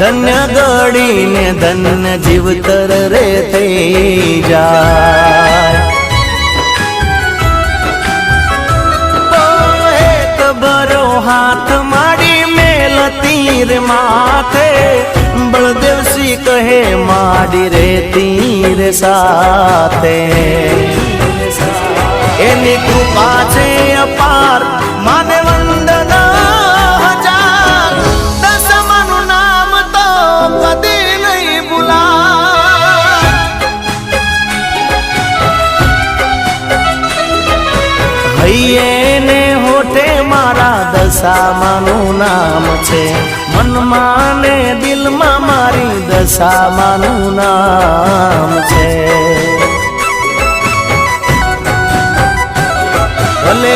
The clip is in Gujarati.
ધન્ય ગળીને ધન્ય જીવતર રે થઈ જાય। એક ભરો હાથ માડી મેલ તીર માથે બળદેવસિંહ કહે માડી રે તીર સાથે। એની કૃપા છે અપાર માને વંદના હજાર, દશામાનું નામ તો કદી નહીં ભૂલાય। હૈયે ને હોઠે મારા દશામાનું નામ છે, મનમાં ને દિલમાં મારી દશામાનું નામ છે। ભલે